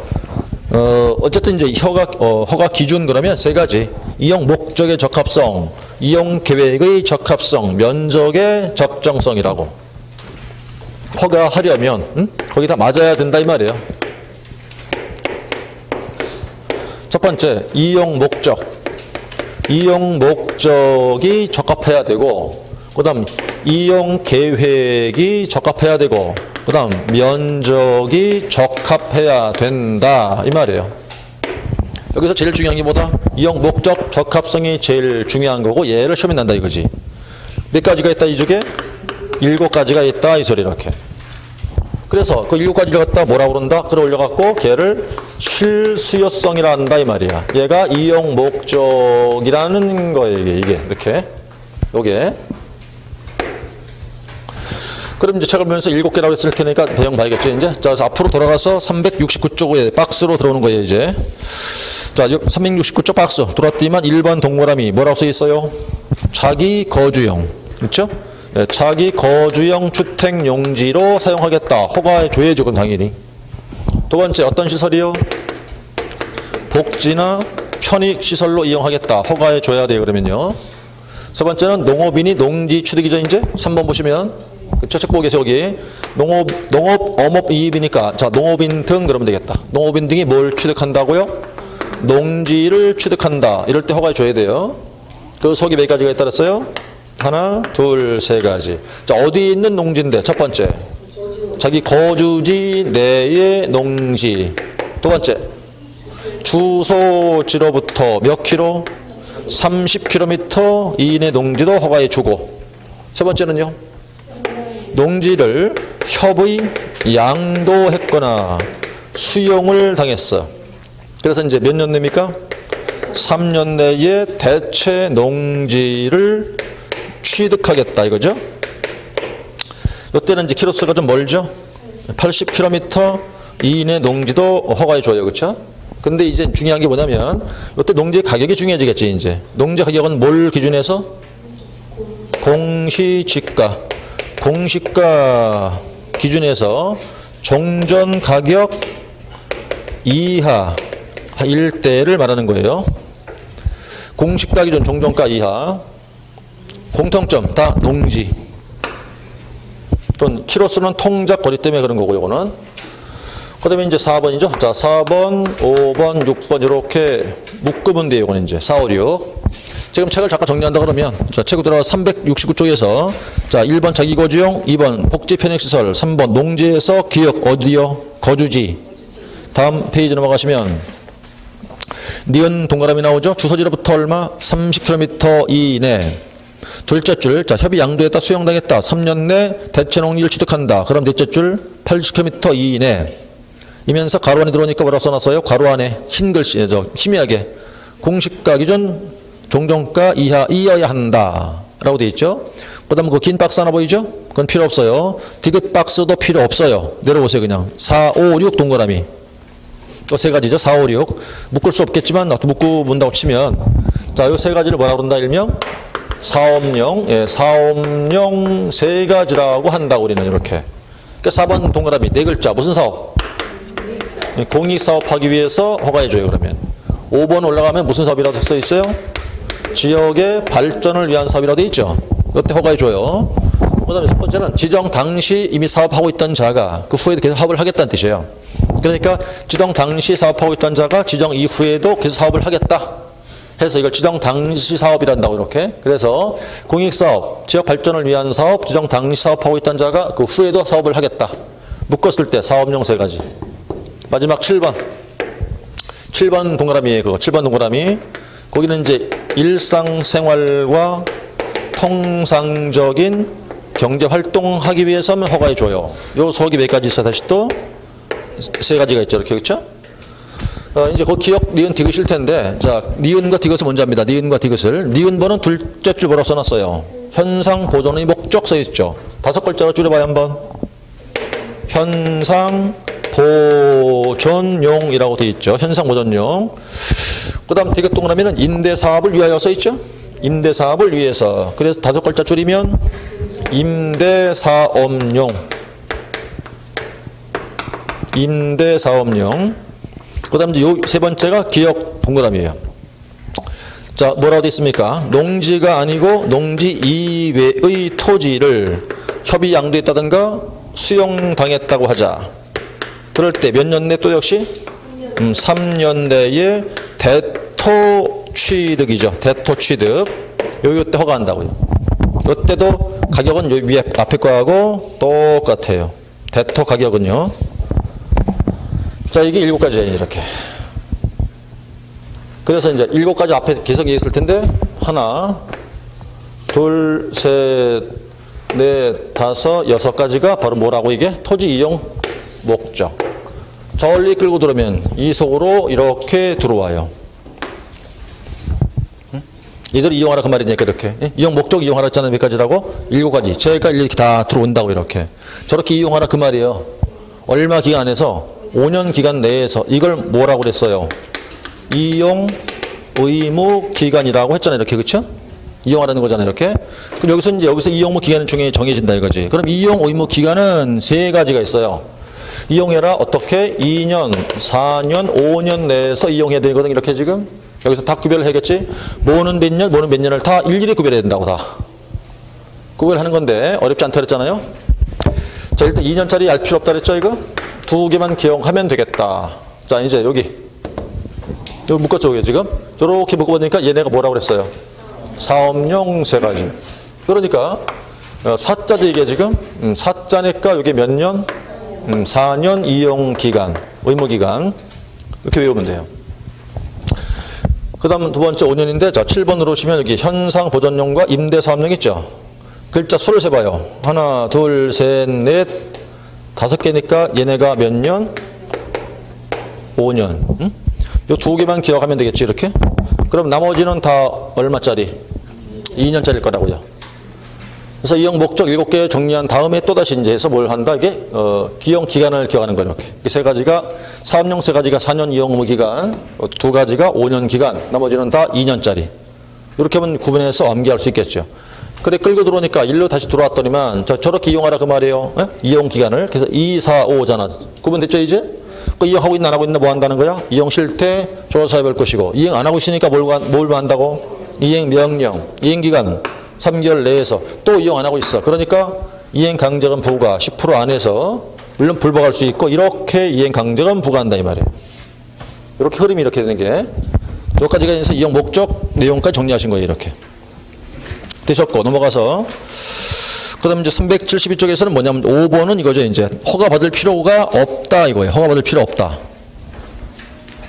어쨌든 이제 허가 기준 그러면 세 가지. 이용 목적의 적합성, 이용 계획의 적합성, 면적의 적정성이라고. 허가하려면, 거기 다 맞아야 된다 이 말이에요. 첫 번째, 이용 목적. 이용 목적이 적합해야 되고, 그 다음, 이용 계획이 적합해야 되고, 그 다음, 면적이 적합해야 된다. 이 말이에요. 여기서 제일 중요한 게 뭐다? 이용 목적 적합성이 제일 중요한 거고, 얘를 시험에 난다 이거지. 몇 가지가 있다, 이쪽에? 7가지가 있다, 이 소리, 이렇게. 그래서 그 7가지를 갖다 뭐라고 그런다? 끌어올려갖고 걔를 실수요성이라 한다 이 말이야. 얘가 이용 목적이라는 거예요. 이게 이렇게 요게. 그럼 이제 책을 보면서 7개라고 했을 테니까 배경 봐야겠죠 이제. 자, 그래서 앞으로 돌아가서 369쪽에 박스로 들어오는 거예요 이제. 자, 369쪽 박스 돌았더니만 1번 동그라미 뭐라고 써 있어요? 자기 거주용. 그렇죠? 네, 자기 거주형 주택 용지로 사용하겠다. 허가해 줘야죠, 그럼 당연히. 두 번째, 어떤 시설이요? 복지나 편익 시설로 이용하겠다. 허가해 줘야 돼요, 그러면요. 세 번째는 농업인이 농지 취득이죠, 이제. 3번 보시면. 그쵸, 책 보고 계세요, 여기. 농업, 어업 이입이니까. 자, 농업인 등 그러면 되겠다. 농업인 등이 뭘 취득한다고요? 농지를 취득한다. 이럴 때 허가해 줘야 돼요. 그 속에 몇 가지가 있다 그랬어요? 하나, 둘, 세 가지. 자, 어디 있는 농지인데? 첫 번째. 자기 거주지 내의 농지. 두 번째. 주소지로부터 몇 킬로? 30km 이내 농지도 허가해 주고. 세 번째는요. 농지를 협의, 양도했거나 수용을 당했어. 그래서 이제 몇 년 내입니까? 3년 내에 대체 농지를 취득하겠다 이거죠. 이때는 이제 키로수가 좀 멀죠. 80km 이내 농지도 허가해 줘요. 그렇죠? 근데 이제 중요한 게 뭐냐면 이때 농지 가격이 중요해지겠지. 이제 농지 가격은 뭘 기준해서? 공시지가 기준에서 종전 가격 이하 일대를 말하는 거예요. 공시가 기준 종전가 이하. 공통점 다 농지. 또 키로수는 통작 거리 때문에 그런 거고 요거는. 그다음에 이제 4번이죠. 자, 4번, 5번, 6번 이렇게 묶으면 돼요. 이거는 이제 4, 5, 6. 지금 책을 잠깐 정리한다 그러면 자, 책으로 들어가 369쪽에서 자, 1번 자기거주용, 2번 복지 편익시설, 3번 농지에서 기역 어디요? 거주지. 다음 페이지 넘어가시면 니은 동그라미 나오죠. 주소지로부터 얼마? 30km 이내. 둘째 줄, 자, 협의 양도했다, 수용당했다. 3년 내 대체 농지를 취득한다. 그럼 넷째 줄 80km 이내. 이면서 가로 안에 들어오니까 뭐라고 써놨어요? 가로 안에 흰 글씨죠. 희미하게. 공시가 기준 종전가 이하이어야 한다. 라고 되어 있죠. 그 다음에 그 긴 박스 하나 보이죠? 그건 필요 없어요. 디귿 박스도 필요 없어요. 내려보세요. 그냥 4, 5, 6 동그라미. 그 세 가지죠. 4, 5, 6. 묶을 수 없겠지만 나도 묶고 본다고 치면 자, 요 세 가지를 뭐라 그런다 일명? 사업용, 예, 사업용 세 가지라고 한다고 우리는 이렇게. 그러니까 4번 동그라미 네 글자 무슨 사업? 공익사업하기 위해서 허가해줘요. 그러면 5번 올라가면 무슨 사업이라고 써 있어요? 지역의 발전을 위한 사업이라고 돼 있죠. 이때 허가해줘요. 그 다음에 첫 번째는 지정 당시 이미 사업하고 있던 자가 그 후에도 계속 사업을 하겠다는 뜻이에요. 그러니까 지정 당시 사업하고 있던 자가 지정 이후에도 계속 사업을 하겠다 해서 이걸 지정 당시 사업이란다고 이렇게. 그래서 공익사업, 지역 발전을 위한 사업, 지정 당시 사업하고 있던 자가 그 후에도 사업을 하겠다. 묶었을 때 사업용 세 가지. 마지막 7번. 7번 동그라미에 그거. 7번 동그라미. 거기는 이제 일상생활과 통상적인 경제활동하기 위해서는 허가해줘요. 요 속이 몇 가지 있어? 다시 또 세 가지가 있죠. 이렇게. 그렇죠? 이제 그 기억, 니은, 디귿일 텐데, 자, 니은과 디귿을 먼저 합니다. 니은과 디귿을. 니은번은 둘째 줄 뭐라고 써놨어요? 현상 보존의 목적 써있죠. 5글자로 줄여봐요, 한번. 현상 보존용이라고 되어 있죠. 현상 보존용. 그 다음 디귿 동그라미는 임대사업을 위하여 써있죠. 임대사업을 위해서. 그래서 5글자 줄이면 임대사업용. 임대사업용. 그 다음 이제 요 세 번째가 기역 동그라미예요. 자, 뭐라고 되어 있습니까? 농지가 아니고 농지 이외의 토지를 협의 양도했다든가 수용당했다고 하자. 그럴 때 몇 년 내 또 역시 3년 내에 대토 취득이죠. 대토 취득. 요때 허가한다고요. 요때도 가격은 요 위에 앞에 거하고 똑같아요. 대토 가격은요. 자, 이게 7가지예요. 이렇게. 그래서 이제 7가지 앞에 기석이 있을 텐데 하나, 둘, 셋, 넷, 다섯, 6가지가 바로 뭐라고 이게? 토지 이용 목적. 저리 끌고 들어오면 이 속으로 이렇게 들어와요. 이들을 이용하라 그 말이니까 이렇게. 이용 목적 이용하라 했잖아요. 몇 가지라고? 7가지. 제가 이렇게 다 들어온다고 이렇게. 저렇게 이용하라 그 말이에요. 얼마 기간 안에서 5년 기간 내에서 이걸 뭐라고 그랬어요? 이용 의무 기간이라고 했잖아요. 이렇게. 그렇죠? 이용하라는 거잖아요. 이렇게. 그럼 여기서 이용 의무 기간 중에 정해진다 이거지. 그럼 이용 의무 기간은 3가지가 있어요. 이용해라. 어떻게? 2년, 4년, 5년 내에서 이용해야 되거든. 이렇게 지금. 여기서 다 구별을 해야겠지. 뭐는 몇 년, 뭐는 몇 년을 다 일일이 구별해야 된다고 다. 구별하는 건데 어렵지 않다 그랬잖아요. 자, 일단 2년짜리 알 필요 없다 그랬죠. 이거? 2개만 기억하면 되겠다. 자, 이제 여기 묶었죠. 여기 지금. 저렇게 묶어보니까 얘네가 뭐라고 그랬어요? 사업용 3가지. 그러니까 사자죠 이게 지금. 사자니까 이게 몇 년? 4년 이용기간, 의무기간. 이렇게 외우면 돼요. 그 다음 두 번째 5년인데, 자, 7번으로 오시면 여기 현상 보존용과 임대사업용 있죠? 글자 수를 세봐요. 하나, 둘, 셋, 넷, 5개니까 얘네가 몇 년? 5년. 응? 요 2개만 기억하면 되겠지, 이렇게? 그럼 나머지는 다 얼마짜리? 2년짜리일 거라고요. 그래서 이용 목적 7개 정리한 다음에 또다시 이제 해서 뭘 한다? 이게, 기용 기간을 기억하는 거예요. 이렇게. 이 세 가지가, 사업용 세 가지가 4년 이용 의무 기간, 두 가지가 5년 기간, 나머지는 다 2년짜리. 이렇게 하면 구분해서 암기할 수 있겠죠. 그래, 끌고 들어오니까 일로 다시 들어왔더니만, 저렇게 이용하라 그 말이에요. 에? 이용 기간을. 그래서 2, 4, 5잖아. 구분됐죠, 이제? 그 이용하고 있나 안 하고 있나 뭐 한다는 거야? 이용 실태, 조사해 볼 것이고, 이행 안 하고 있으니까 뭘 한다고? 이행 명령, 이행 기간 3개월 내에서 또 이용 안 하고 있어. 그러니까 이행 강제금 부과 10% 안에서 물론 불복할 수 있고 이렇게 이행 강제금 부과한다 이 말이에요. 이렇게 흐름이 이렇게 되는 게 여기까지가 이제 이용 목적 내용까지 정리하신 거예요. 이렇게 되셨고 넘어가서 그다음 이제 372쪽에서는 뭐냐면 5번은 이거죠. 이제 허가 받을 필요가 없다 이거예요. 허가 받을 필요 없다.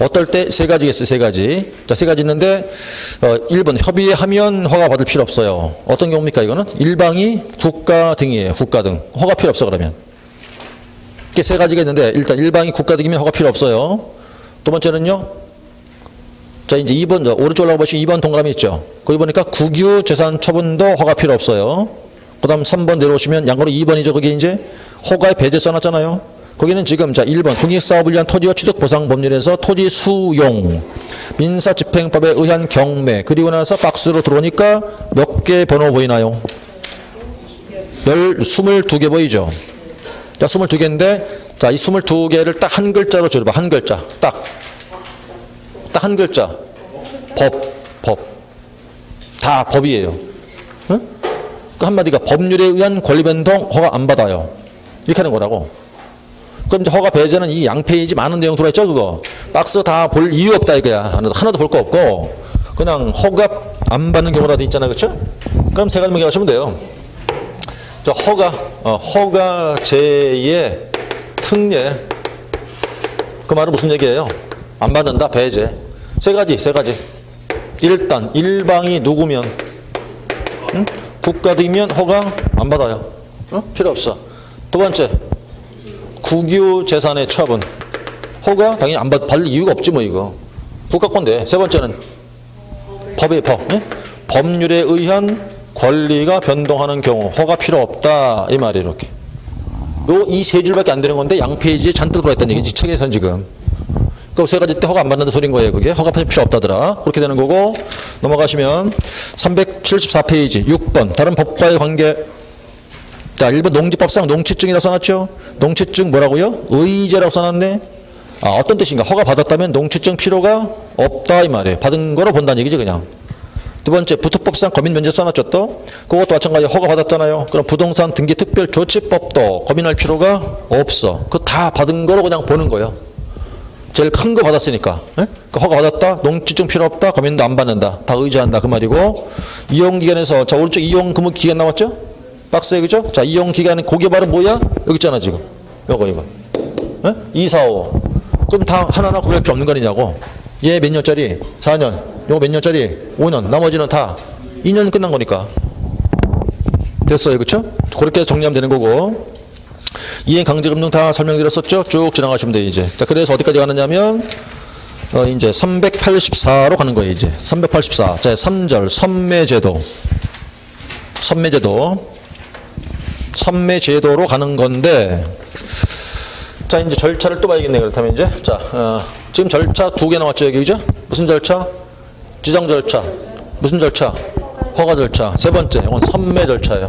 어떨 때 세 가지겠어요. 세 가지. 자, 세 가지 있는데 1번 협의하면 허가 받을 필요 없어요. 어떤 경우입니까? 이거는 일방이 국가 등이에요. 국가 등. 허가 필요 없어 그러면. 이게 세 가지가 있는데 일단 일방이 국가 등이면 허가 필요 없어요. 두 번째는요. 자, 이제 2번 오른쪽 올라가 보시면 2번 동그라미 있죠. 거기 보니까 국유 재산 처분도 허가 필요 없어요. 그다음 3번 내려오시면 양으로 2번이죠. 거기 이제 허가에 배제 써놨잖아요. 거기는 지금 자 1번 국익사업을 위한 토지와 취득보상법률에서 토지 수용 민사집행법에 의한 경매 그리고 나서 박스로 들어오니까 몇 개 번호 보이나요? 22개 보이죠? 자 22개인데 자 이 22개를 딱 한 글자로 줄여봐. 한 글자 딱 한 글자 법 다 법이에요. 응? 그 한마디가 법률에 의한 권리변동 허가 안 받아요. 이렇게 하는 거라고. 그럼 이제 허가 배제는 이 양페이지 많은 내용 들어있죠, 그거. 박스 다 볼 이유 없다, 이거야. 하나도 볼 거 없고. 그냥 허가 안 받는 경우라도 있잖아요, 그렇죠? 그럼 세 가지만 기억하시면 돼요. 저 허가제의 특례. 그 말은 무슨 얘기예요? 안 받는다, 배제. 세 가지. 일단, 일방이 누구면? 응? 국가등이면 허가 안 받아요. 응? 필요 없어. 두 번째. 국유 재산의 처분. 허가 당연히 안 받을 이유가 없지 뭐 이거. 국가 건데. 세 번째는 법의 법. 예? 법률에 의한 권리가 변동하는 경우 허가 필요 없다 이 말이 이렇게. 이 세 줄밖에 안 되는 건데 양 페이지에 잔뜩 들어와 있다는 얘기지 책에서는 지금. 그 세 가지 때 허가 안 받는다 소린 거예요. 그게 허가 필요 없다더라. 그렇게 되는 거고 넘어가시면 374페이지 6번 다른 법과의 관계. 자, 1번 농지법상 농취증이라고 써놨죠? 농취증 뭐라고요? 의제라고 써놨네? 아, 어떤 뜻인가? 허가 받았다면 농취증 필요가 없다 이 말이에요. 받은 거로 본다는 얘기지 그냥. 두 번째, 부특법상 거민면제 써놨죠 또? 그것도 마찬가지로 허가 받았잖아요. 그럼 부동산 등기특별조치법도 거민할 필요가 없어. 그거 다 받은 거로 그냥 보는 거예요. 제일 큰 거 받았으니까. 그 허가 받았다? 농취증 필요 없다? 거민도 안 받는다. 다 의지한다 그 말이고. 이용기간에서 자 오른쪽 이용근무기간 나왔죠? 박스에 그죠? 자, 이용 기간은 고개 바로 뭐야? 여기 있잖아, 지금. 이거. 2, 4, 5. 그럼 다 하나하나 구별 필요 없는 거 아니냐고. 얘 몇 년짜리? 4년. 요거 몇 년짜리? 5년. 나머지는 다 2년 끝난 거니까. 됐어요, 그쵸? 그렇게 정리하면 되는 거고. 이행 강제금 등 다 설명드렸었죠? 쭉 지나가시면 돼요, 이제. 자, 그래서 어디까지 가느냐면, 이제 384로 가는 거예요, 이제. 384. 자, 3절. 선매제도로 가는 건데, 자, 이제 절차를 또 봐야겠네요. 그렇다면 이제. 자, 지금 절차 2개 나왔죠, 여기, 그죠? 무슨 절차? 지정 절차. 무슨 절차? 허가 절차. 세 번째, 이건 선매 절차예요.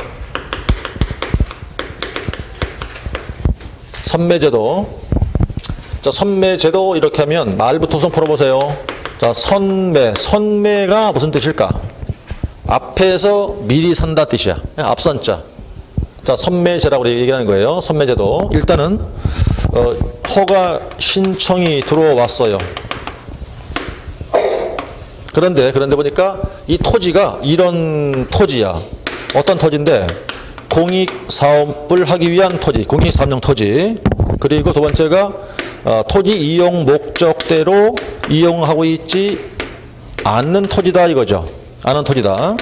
선매제도. 자, 선매제도 이렇게 하면 말부터 우선 풀어보세요. 자, 선매가 무슨 뜻일까? 앞에서 미리 산다 뜻이야. 앞선자. 자, 선매제라고 얘기하는 거예요. 선매제도. 일단은 허가 신청이 들어왔어요. 그런데 보니까 이 토지가 이런 토지야. 어떤 토지인데 공익사업을 하기 위한 토지, 공익사업용 토지. 그리고 두 번째가 토지 이용 목적대로 이용하고 있지 않는 토지다 이거죠. 않은 토지다.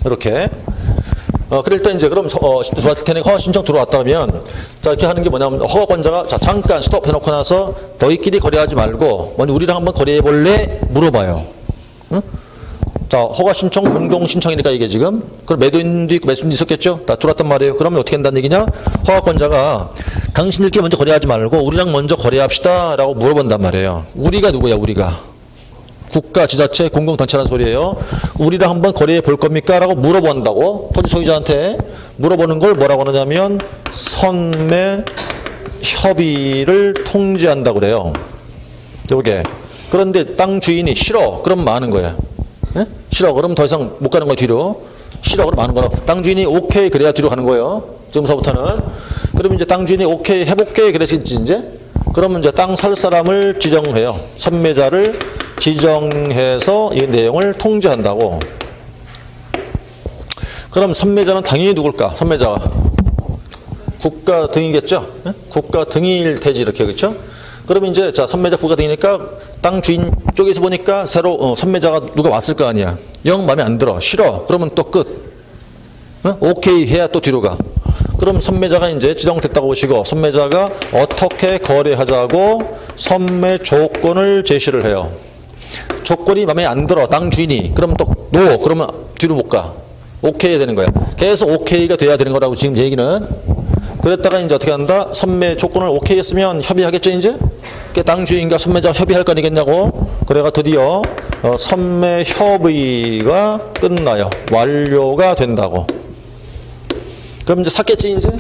이렇게. 그럴 때 이제 그럼 들어왔을 테니까 허가 신청 들어왔다 하면 자 이렇게 하는 게 뭐냐면 허가권자가 자 잠깐 스톱 해놓고 나서 너희끼리 거래하지 말고 먼저 우리랑 한번 거래해 볼래 물어봐요. 응? 자 허가 신청 공동 신청이니까 이게 지금 그럼 매도인도 있고 매수인도 있었겠죠. 다 들어왔단 말이에요. 그러면 어떻게 한다는 얘기냐? 허가권자가 당신들끼리 먼저 거래하지 말고 우리랑 먼저 거래합시다라고 물어본단 말이에요. 우리가 누구야? 우리가 국가, 지자체, 공공단체라는 소리예요. 우리랑 한번 거래해 볼 겁니까? 라고 물어본다고 토지 소유자한테 물어보는 걸 뭐라고 하냐면 선매 협의를 통지한다고 그래요. 요게. 그런데 땅 주인이 싫어. 그럼 많은 거야. 네? 싫어. 그럼 더 이상 못 가는 거야 뒤로. 싫어. 그럼 많은 거야. 땅 주인이 오케이 그래야 뒤로 가는 거예요. 지금서부터는. 그럼 이제 땅 주인이 오케이 해볼게 그랬지 이제. 그러면 이제 땅 살 사람을 지정해요. 선매자를 지정해서 이 내용을 통지한다고. 그럼 선매자는 당연히 누굴까? 선매자가 국가 등이겠죠? 네? 국가 등일 테지 이렇게 그렇죠? 그러면 이제 자 선매자 국가 등이니까 땅 주인 쪽에서 보니까 새로 선매자가 누가 왔을 거 아니야. 영 마음에 안 들어. 싫어. 그러면 또 끝. 오케이 해야 또 뒤로 가. 그럼 선매자가 이제 지정됐다고 보시고 선매자가 어떻게 거래하자고 선매 조건을 제시를 해요. 조건이 마음에 안 들어. 땅 주인이. 그러면 또 노. 그러면 뒤로 못 가. 오케이 해야 되는 거야. 계속 오케이가 돼야 되는 거라고 지금 얘기는. 그랬다가 이제 어떻게 한다? 선매 조건을 오케이 했으면 협의하겠죠 이제? 땅 주인과 선매자가 협의할 거 아니겠냐고. 그래가 드디어 선매 협의가 끝나요. 완료가 된다고. 그럼 이제 샀겠지 이제?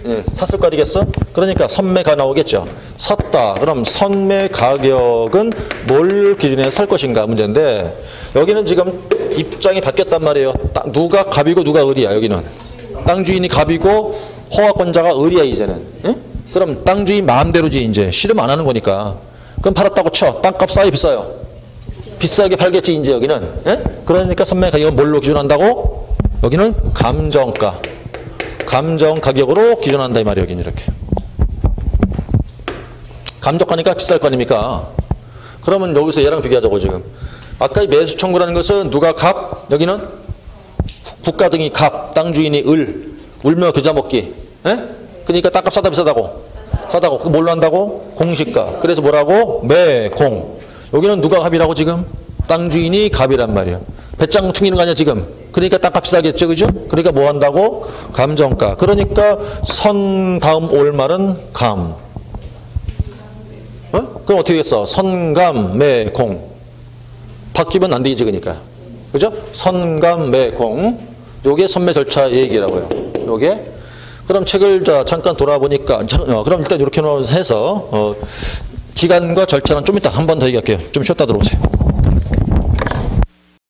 예, 샀을 거 아니겠어? 그러니까 선매가 나오겠죠. 샀다. 그럼 선매 가격은 뭘 기준에 살 것인가 문제인데 여기는 지금 입장이 바뀌었단 말이에요. 누가 갑이고 누가 을이야 여기는. 땅 주인이 갑이고 허가권자가 을이야 이제는. 예? 그럼 땅 주인 마음대로지 이제. 싫으면 안 하는 거니까. 그럼 팔았다고 쳐. 땅값 싸요 비싸요? 비싸게 팔겠지 이제 여기는. 예? 그러니까 선매 가격은 뭘로 기준한다고? 여기는 감정가. 감정 가격으로 기준한다 이 말이에요. 여기는 이렇게. 감정가니까 비쌀 거 아닙니까? 그러면 여기서 얘랑 비교하자고 지금. 아까 이 매수 청구라는 것은 누가 갑? 여기는 국가 등이 갑, 땅 주인이 을. 울며 겨자 먹기. 예? 그러니까 땅값 싸다 비싸다고? 싸다고. 그 뭘로 한다고? 공시가. 그래서 뭐라고? 매, 공. 여기는 누가 갑이라고 지금? 땅 주인이 갑이란 말이에요. 배짱 퉁이는 거 아니야 지금? 그러니까 땅값 비싸겠죠 그죠? 그러니까 뭐 한다고? 감정가. 그러니까 선 다음 올 말은 감. 그럼 어떻게 되겠어? 선감, 매, 공. 바뀌면 안 되지 그러니까. 그죠? 선감, 매, 공. 요게 선매 절차 얘기라고요. 요게. 그럼 책을 잠깐 돌아보니까 그럼 일단 이렇게 해서 기간과 절차는 좀 이따 한 번 더 얘기할게요. 좀 쉬었다 들어오세요.